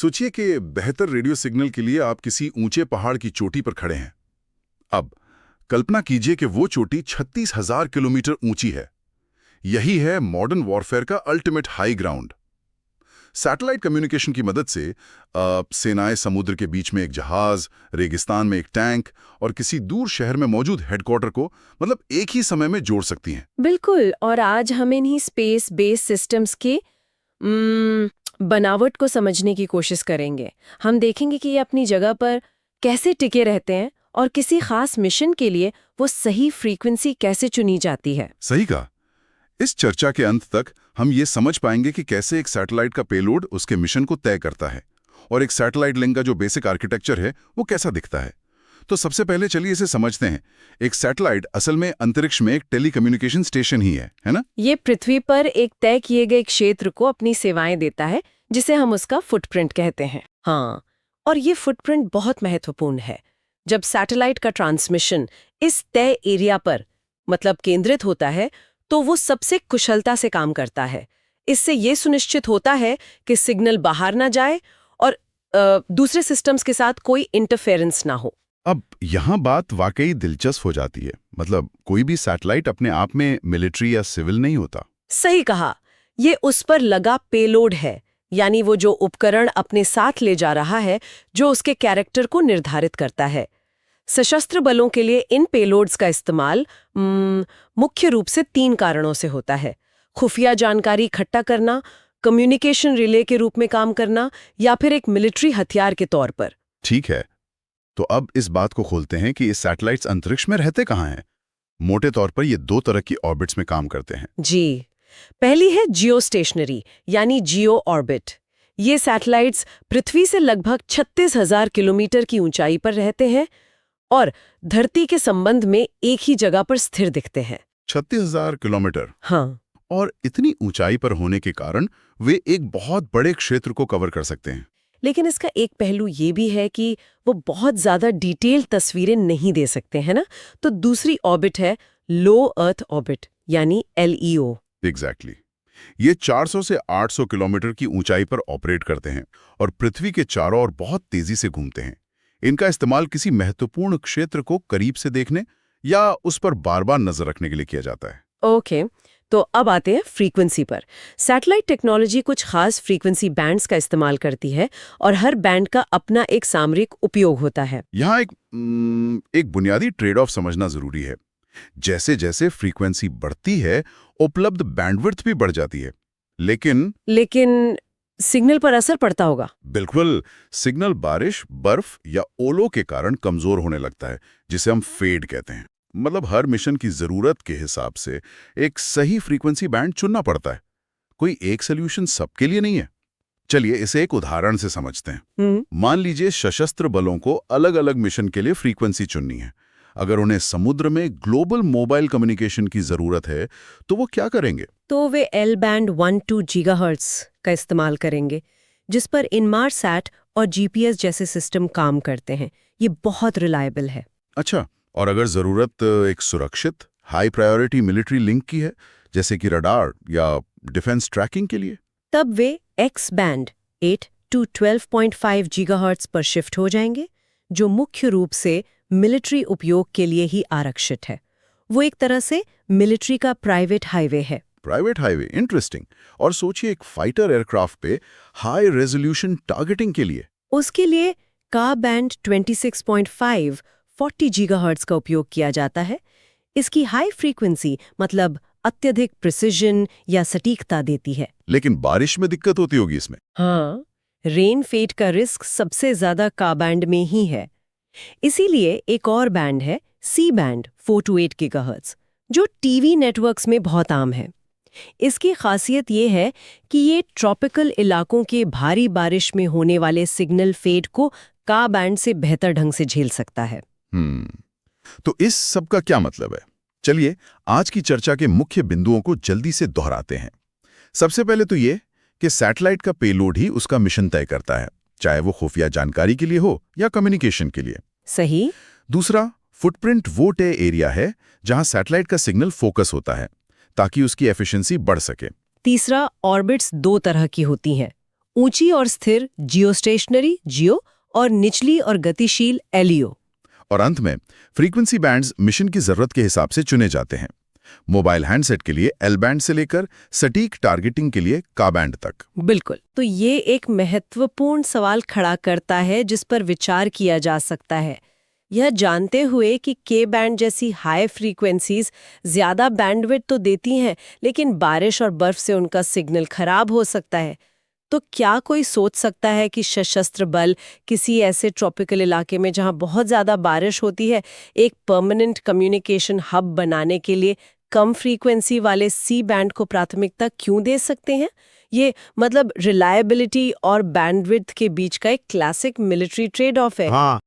सोचिए कि बेहतर रेडियो सिग्नल के लिए आप किसी ऊंचे पहाड़ की चोटी पर खड़े हैं। अब कल्पना कीजिए कि वो चोटी 36,000 किलोमीटर ऊंची है। यही है मॉडर्न वॉरफेयर का ultimate high ground. Satellite communication की मदद से सेनाएं समुद्र के बीच में एक जहाज, रेगिस्तान में एक टैंक और किसी दूर शहर में मौजूद हेडक्वार्टर को मतलब एक ही समय में जोड़ सकती हैं। बिल्कुल। और आज हम इन्हीं स्पेस बेस सिस्टम्स के बनावट को समझने की कोशिश करेंगे। हम देखेंगे कि ये अपनी जगह पर कैसे टिके रहते हैं और किसी खास मिशन के लिए वो सही फ्रीक्वेंसी कैसे चुनी जाती है। सही कहा। इस चर्चा के अंत तक हम ये समझ पाएंगे कि कैसे एक सैटेलाइट का पेलोड उसके मिशन को तय करता है और एक सैटेलाइट लिंक का जो बेसिक आर्किटेक्चर है वो कैसा दिखता है। तो सबसे पहले चलिए इसे समझते हैं। एक सैटेलाइट असल में अंतरिक्ष में एक टेलीकम्युनिकेशन स्टेशन ही है ना? ये पृथ्वी पर एक तय किए गए क्षेत्र को अपनी सेवाएं देता है, जिसे हम उसका फुटप्रिंट कहते हैं। हाँ, और ये फुटप्रिंट बहुत महत्वपूर्ण है। जब सैटेलाइट का ट्रांसमिशन इस तय एरिया पर मतलब केंद्रित होता है तो वो सबसे कुशलता से काम करता है। इससे ये सुनिश्चित होता है कि सिग्नल बाहर ना जाए और दूसरे सिस्टम्स के साथ कोई इंटरफेरेंस ना हो। अब यहाँ बात वाकई दिलचस्प हो जाती है। मतलब कोई भी सैटेलाइट अपने आप में मिलिट्री या सिविल नहीं होता। सही कहा। ये उस पर लगा पेलोड है, यानी वो जो उपकरण अपने साथ ले जा रहा है जो उसके कैरेक्टर को निर्धारित करता है। सशस्त्र बलों के लिए इन पेलोड्स का इस्तेमाल मुख्य रूप से 3 कारणों से होता है: खुफिया जानकारी इकट्ठा करना, कम्युनिकेशन रिले के रूप में काम करना, या फिर एक मिलिट्री हथियार के तौर पर। ठीक है, तो अब इस बात को खोलते हैं कि ये सैटेलाइट्स अंतरिक्ष में रहते कहाँ हैं। मोटे तौर पर ये 2 तरह की ऑर्बिट्स में काम करते हैं। जी, पहली है जियो स्टेशनरी यानी जियो ऑर्बिट। ये सैटेलाइट्स पृथ्वी से लगभग 36,000 किलोमीटर की ऊंचाई पर रहते हैं और धरती के संबंध में एक ही जगह पर स्थिर दिखते हैं। 36,000 किलोमीटर। हाँ, और इतनी ऊंचाई पर होने के कारण वे एक बहुत बड़े क्षेत्र को कवर कर सकते हैं। लेकिन इसका एक पहलू ये भी है कि वो बहुत ज्यादा डिटेल तस्वीरें नहीं दे सकते, है ना? तो दूसरी ऑर्बिट है लो अर्थ ऑर्बिट यानी LEO। एग्जैक्टली। ये 400 से 800 किलोमीटर की ऊंचाई पर ऑपरेट करते हैं और पृथ्वी के चारों ओर बहुत तेजी से घूमते हैं। इनका इस्तेमाल किसी महत्वपूर्ण क्षेत्र को करीब से देखने या उस पर बार बार नजर रखने के लिए किया जाता है। ओके, तो अब आते हैं फ्रीक्वेंसी पर। सैटेलाइट टेक्नोलॉजी कुछ खास फ्रीक्वेंसी बैंड्स का इस्तेमाल करती है और हर बैंड का अपना एक सामरिक उपयोग होता है। यहाँ एक बुनियादी ट्रेड ऑफ समझना जरूरी है। जैसे जैसे फ्रीक्वेंसी बढ़ती है, उपलब्ध बैंडविड्थ भी बढ़ जाती है। लेकिन सिग्नल पर असर पड़ता होगा। बिल्कुल। सिग्नल बारिश, बर्फ या ओलों के कारण कमजोर होने लगता है, जिसे हम फेड कहते हैं। मतलब हर मिशन की जरूरत के हिसाब से एक सही फ्रीक्वेंसी बैंड चुनना पड़ता है। कोई एक सोल्यूशन सबके लिए नहीं है। चलिए इसे एक उदाहरण से समझते हैं। मान लीजिए सशस्त्र बलों को अलग अलग मिशन के लिए फ्रीक्वेंसी चुननी है। अगर उन्हें समुद्र में ग्लोबल मोबाइल कम्युनिकेशन की जरूरत है तो वो क्या करेंगे? तो वे L बैंड 1-2 गीगाहर्ट्ज का इस्तेमाल करेंगे, जिस पर इनमारसैट और GPS जैसे सिस्टम काम करते हैं। ये बहुत रिलायबल है। अच्छा, और अगर जरूरत एक सुरक्षित हाई प्रायोरिटी मिलिट्री लिंक की है, जैसे कि रडार या डिफेंस ट्रैकिंग के लिए, तब वे X बैंड 8 to 12.5 गीगाहर्ट्ज पर शिफ्ट हो जाएंगे, जो मुख्य रूप से मिलिट्री उपयोग के लिए ही आरक्षित है। वो एक तरह से मिलिट्री का प्राइवेट हाईवे है। Private highway, interesting. और सोचिए एक फाइटर एयरक्राफ्ट पे हाई रेजोल्यूशन टारगेटिंग के लिए, उसके लिए का बैंड 26.5 40 गीगाहर्ट्ज का उपयोग किया जाता है। इसकी हाई फ्रीक्वेंसी मतलब अत्यधिक प्रिसिजन या सटीकता देती है। लेकिन बारिश में दिक्कत होती होगी इसमें। हाँ, रेन फेड का रिस्क सबसे ज्यादा का बैंड में ही है। इसीलिए एक और बैंड है सी बैंड 4 to 8 गीगाहर्ट्ज, जो टीवी नेटवर्क्स में बहुत आम है। इसकी खासियत ये है कि ये ट्रॉपिकल इलाकों के भारी बारिश में होने वाले सिग्नल फेड को का बैंड से बेहतर ढंग से झेल सकता है। तो इस सब का क्या मतलब है? चलिए आज की चर्चा के मुख्य बिंदुओं को जल्दी से दोहराते हैं। सबसे पहले तो ये कि सैटेलाइट का पेलोड ही उसका मिशन तय करता है, चाहे वो खुफिया जानकारी के लिए हो या कम्युनिकेशन के लिए। सही। दूसरा, फुटप्रिंट वो तय एरिया है जहां सैटेलाइट का सिग्नल फोकस होता है ताकि उसकी एफिशिएंसी बढ़ सके। तीसरा, ऑर्बिट्स 2 तरह की होती हैं, ऊंची और स्थिर जियोस्टेशनरी जियो और निचली और गतिशील एलईओ। और अंत में फ्रीक्वेंसी बैंड्स मिशन की जरूरत के हिसाब से चुने जाते हैं। मोबाइल हैंडसेट के लिए एल बैंड से लेकर सटीक टारगेटिंग के लिए का बैंड तक। बिल्कुल। तो ये एक महत्वपूर्ण सवाल खड़ा करता है जिस पर विचार किया जा सकता है। यह जानते हुए कि के बैंड जैसी हाई फ्रीक्वेंसीज ज्यादा बैंडविड्थ तो देती हैं, लेकिन बारिश और बर्फ से उनका सिग्नल खराब हो सकता है। तो क्या कोई सोच सकता है कि सशस्त्र बल किसी ऐसे ट्रॉपिकल इलाके में जहां बहुत ज्यादा बारिश होती है, एक परमानेंट कम्युनिकेशन हब बनाने के लिए कम फ्रीक्वेंसी वाले सी बैंड को प्राथमिकता क्यों दे सकते हैं? ये मतलब रिलायबिलिटी और बैंडविड्थ के बीच का एक क्लासिक मिलिट्री ट्रेड ऑफ है। हाँ,